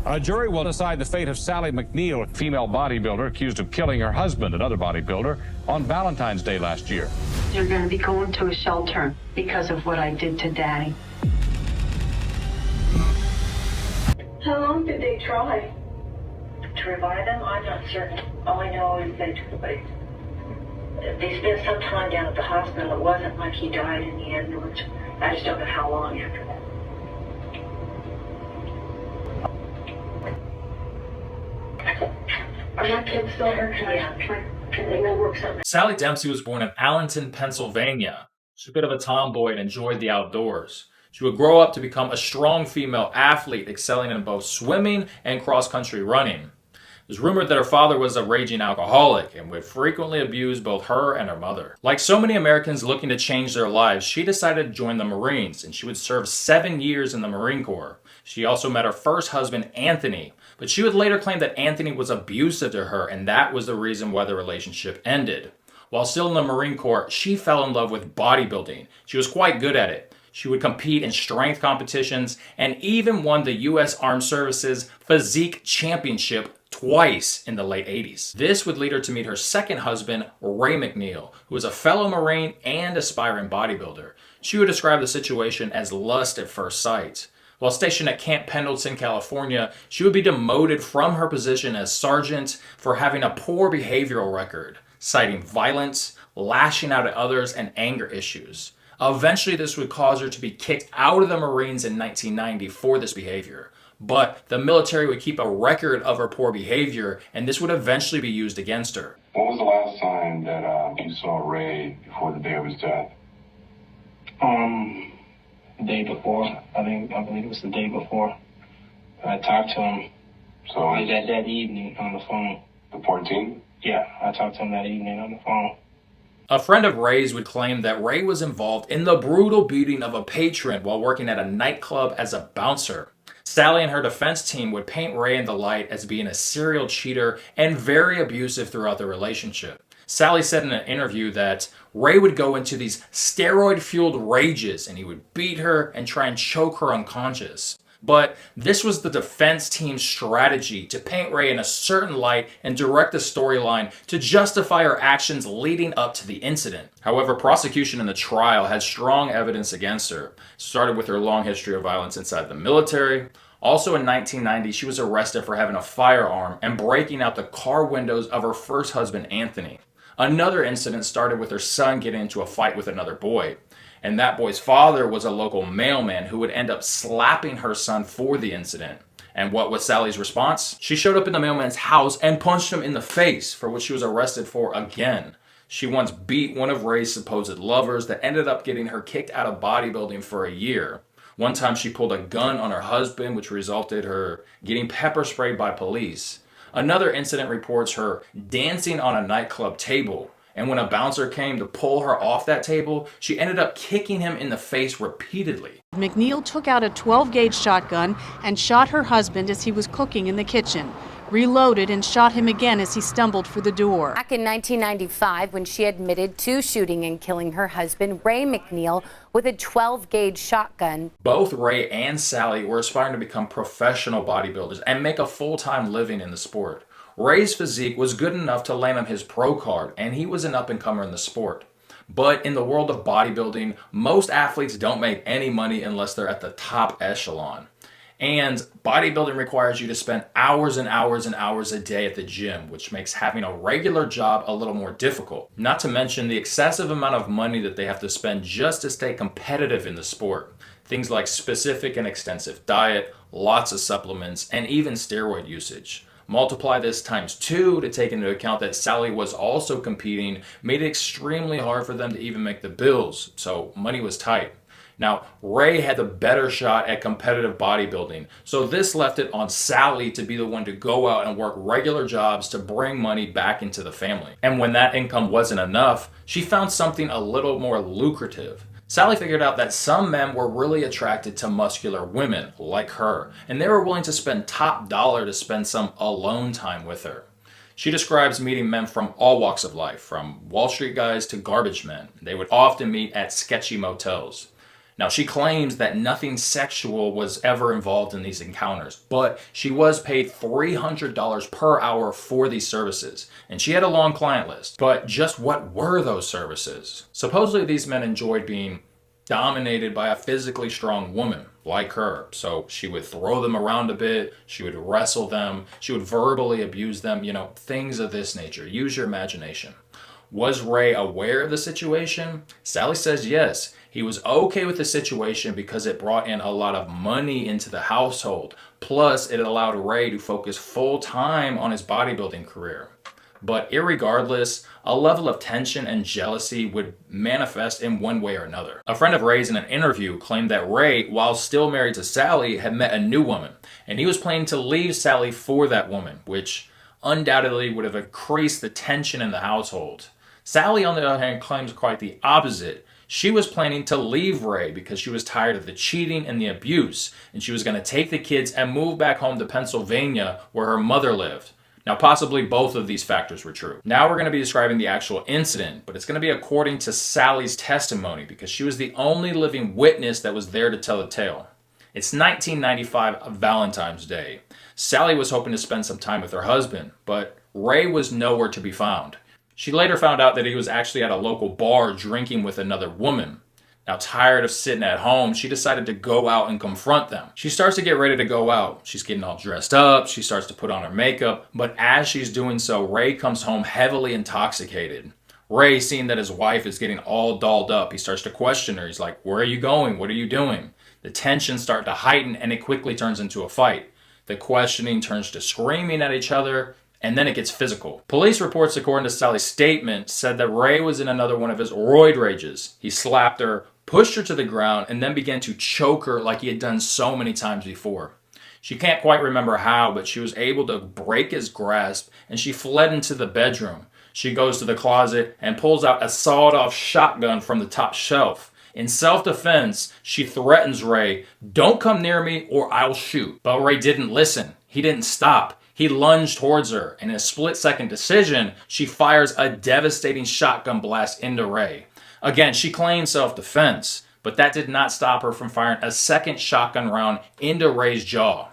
A jury will decide the fate of Sally McNeil, a female bodybuilder accused of killing her husband, another bodybuilder, on Valentine's Day last year. You're going to be going to a shelter because of what I did to Daddy. How long did they try to revive him? I'm not certain. All I know is that they spent some time down at the hospital. It wasn't like he died in the ambulance. I just don't know how long after that. Are my kids still here? Yeah. We'll work something. Sally Dempsey was born in Allenton, Pennsylvania. She's a bit of a tomboy and enjoyed the outdoors. She would grow up to become a strong female athlete, excelling in both swimming and cross-country running. It was rumored that her father was a raging alcoholic and would frequently abuse both her and her mother. Like so many Americans looking to change their lives, she decided to join the Marines, and she would serve 7 years in the Marine Corps. She also met her first husband, Anthony, but she would later claim that Anthony was abusive to her, and that was the reason why the relationship ended. While still in the Marine Corps, she fell in love with bodybuilding. She was quite good at it. She would compete in strength competitions and even won the U.S. Armed Services Physique Championship twice in the late 80s. This would lead her to meet her second husband, Ray McNeil, who was a fellow Marine and aspiring bodybuilder. She would describe the situation as lust at first sight. While stationed at Camp Pendleton, California, she would be demoted from her position as sergeant for having a poor behavioral record, citing violence, lashing out at others, and anger issues. Eventually, this would cause her to be kicked out of the Marines in 1990 for this behavior. But the military would keep a record of her poor behavior, and this would eventually be used against her. When was the last time that you saw Ray before the day of his death? The day before. I believe it was the day before. I talked to him. So like that evening on the phone. The 14th? Yeah, I talked to him that evening on the phone. A friend of Ray's would claim that Ray was involved in the brutal beating of a patron while working at a nightclub as a bouncer. Sally and her defense team would paint Ray in the light as being a serial cheater and very abusive throughout the relationship. Sally said in an interview that Ray would go into these steroid-fueled rages and he would beat her and try and choke her unconscious. But this was the defense team's strategy to paint Ray in a certain light and direct the storyline to justify her actions leading up to the incident. However, prosecution in the trial had strong evidence against her. It started with her long history of violence inside the military. Also in 1990, she was arrested for having a firearm and breaking out the car windows of her first husband, Anthony. Another incident started with her son getting into a fight with another boy. And that boy's father was a local mailman who would end up slapping her son for the incident. And what was Sally's response? She showed up in the mailman's house and punched him in the face, for which she was arrested for again. She once beat one of Ray's supposed lovers that ended up getting her kicked out of bodybuilding for a year. One time she pulled a gun on her husband, which resulted her getting pepper sprayed by police. Another incident reports her dancing on a nightclub table. And when a bouncer came to pull her off that table, she ended up kicking him in the face repeatedly. McNeil took out a 12-gauge shotgun and shot her husband as he was cooking in the kitchen, reloaded and shot him again as he stumbled for the door. Back in 1995, when she admitted to shooting and killing her husband, Ray McNeil, with a 12-gauge shotgun. Both Ray and Sally were aspiring to become professional bodybuilders and make a full-time living in the sport. Ray's physique was good enough to land him his pro card, and he was an up-and-comer in the sport. But in the world of bodybuilding, most athletes don't make any money unless they're at the top echelon. And bodybuilding requires you to spend hours and hours and hours a day at the gym, which makes having a regular job a little more difficult. Not to mention the excessive amount of money that they have to spend just to stay competitive in the sport. Things like specific and extensive diet, lots of supplements, and even steroid usage. Multiply this times 2 to take into account that Sally was also competing, made it extremely hard for them to even make the bills, so money was tight. Now, Ray had the better shot at competitive bodybuilding, so this left it on Sally to be the one to go out and work regular jobs to bring money back into the family. And when that income wasn't enough, she found something a little more lucrative. Sally figured out that some men were really attracted to muscular women like her, and they were willing to spend top dollar to spend some alone time with her. She describes meeting men from all walks of life, from Wall Street guys to garbage men. They would often meet at sketchy motels. Now, she claims that nothing sexual was ever involved in these encounters, but she was paid $300 per hour for these services, and she had a long client list. But just what were those services? Supposedly, these men enjoyed being dominated by a physically strong woman like her. So she would throw them around a bit, she would wrestle them, she would verbally abuse them, things of this nature. Use your imagination. Was Ray aware of the situation? Sally says yes. He was okay with the situation because it brought in a lot of money into the household. Plus, it allowed Ray to focus full time on his bodybuilding career. But irregardless, a level of tension and jealousy would manifest in one way or another. A friend of Ray's in an interview claimed that Ray, while still married to Sally, had met a new woman, and he was planning to leave Sally for that woman, which undoubtedly would have increased the tension in the household. Sally, on the other hand, claims quite the opposite. She was planning to leave Ray because she was tired of the cheating and the abuse, and she was going to take the kids and move back home to Pennsylvania where her mother lived. Now, possibly both of these factors were true. Now we're going to be describing the actual incident, but it's going to be according to Sally's testimony because she was the only living witness that was there to tell the tale. It's 1995, Valentine's Day. Sally was hoping to spend some time with her husband, but Ray was nowhere to be found. She later found out that he was actually at a local bar drinking with another woman. Now, tired of sitting at home, she decided to go out and confront them. She starts to get ready to go out. She's getting all dressed up. She starts to put on her makeup. But as she's doing so, Ray comes home heavily intoxicated. Ray, seeing that his wife is getting all dolled up, he starts to question her. He's like, "Where are you going? What are you doing?" The tensions start to heighten and it quickly turns into a fight. The questioning turns to screaming at each other, and then it gets physical. Police reports, according to Sally's statement, said that Ray was in another one of his roid rages. He slapped her, pushed her to the ground, and then began to choke her like he had done so many times before. She can't quite remember how, but she was able to break his grasp, and she fled into the bedroom. She goes to the closet and pulls out a sawed-off shotgun from the top shelf. In self-defense, she threatens Ray, "Don't come near me or I'll shoot." But Ray didn't listen. He didn't stop. He lunged towards her, and in a split-second decision, she fires a devastating shotgun blast into Ray. Again, she claimed self-defense, but that did not stop her from firing a second shotgun round into Ray's jaw.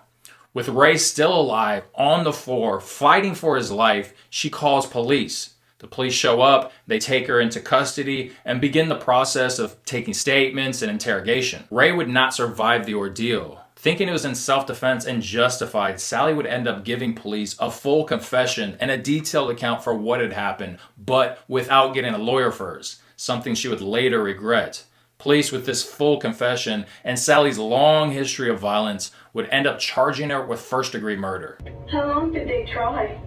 With Ray still alive, on the floor, fighting for his life, she calls police. The police show up, they take her into custody, and begin the process of taking statements and interrogation. Ray would not survive the ordeal. Thinking it was in self-defense and justified, Sally would end up giving police a full confession and a detailed account for what had happened, but without getting a lawyer first, something she would later regret. Police, with this full confession and Sally's long history of violence, would end up charging her with first-degree murder. How long did they try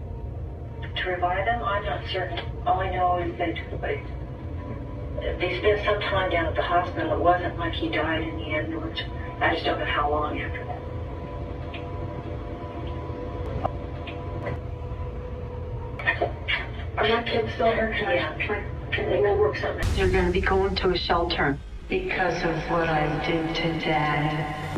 to revive them? I'm not certain. All I know is that they spent some time down at the hospital. It wasn't like he died in the ambulance. I just don't know how long after that. Are my kids still here? Yeah. We'll work something. You're going to be going to a shelter because of what I did to Dad.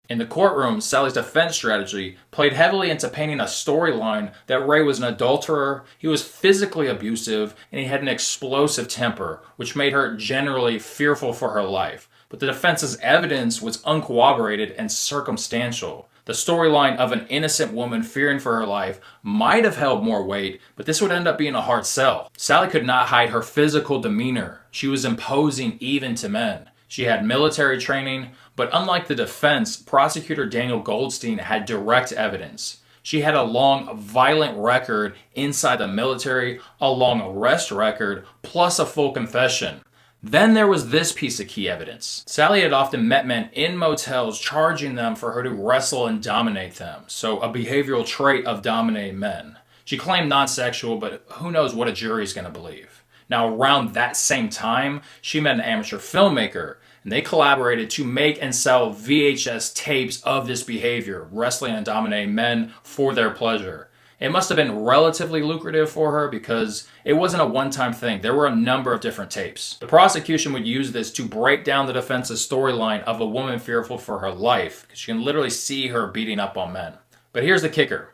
In the courtroom, Sally's defense strategy played heavily into painting a storyline that Ray was an adulterer, he was physically abusive, and he had an explosive temper, which made her generally fearful for her life. But the defense's evidence was uncorroborated and circumstantial. The storyline of an innocent woman fearing for her life might have held more weight, but this would end up being a hard sell. Sally could not hide her physical demeanor. She was imposing even to men. She had military training, but unlike the defense, prosecutor Daniel Goldstein had direct evidence. She had a long, violent record inside the military, a long arrest record, plus a full confession. Then there was this piece of key evidence. Sally had often met men in motels charging them for her to wrestle and dominate them, so a behavioral trait of dominating men. She claimed non-sexual, but who knows what a jury's going to believe. Now, around that same time, she met an amateur filmmaker, and they collaborated to make and sell VHS tapes of this behavior, wrestling and dominating men for their pleasure. It must have been relatively lucrative for her because it wasn't a one-time thing. There were a number of different tapes. The prosecution would use this to break down the defense's storyline of a woman fearful for her life, because you can literally see her beating up on men. But here's the kicker.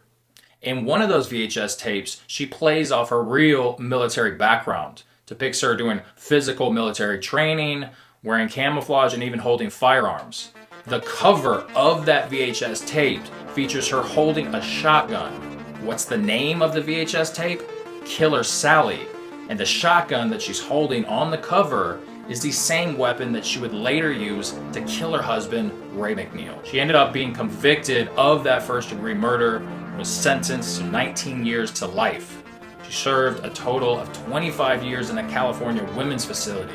In one of those VHS tapes, she plays off her real military background, depicts her doing physical military training, wearing camouflage, and even holding firearms. The cover of that VHS tape features her holding a shotgun. What's the name of the VHS tape? Killer Sally. And the shotgun that she's holding on the cover is the same weapon that she would later use to kill her husband, Ray McNeil. She ended up being convicted of that first-degree murder and was sentenced to 19 years to life. She served a total of 25 years in a California women's facility.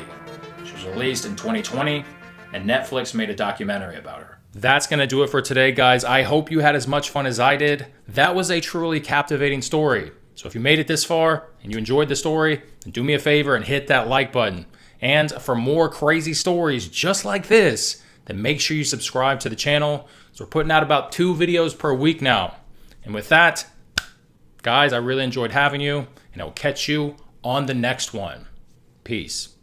She was released in 2020, and Netflix made a documentary about her. That's going to do it for today, guys. I hope you had as much fun as I did. That was a truly captivating story. So if you made it this far and you enjoyed the story, then do me a favor and hit that like button. And for more crazy stories just like this, then make sure you subscribe to the channel. So we're putting out about 2 videos per week now. And with that, guys, I really enjoyed having you, and I will catch you on the next one. Peace.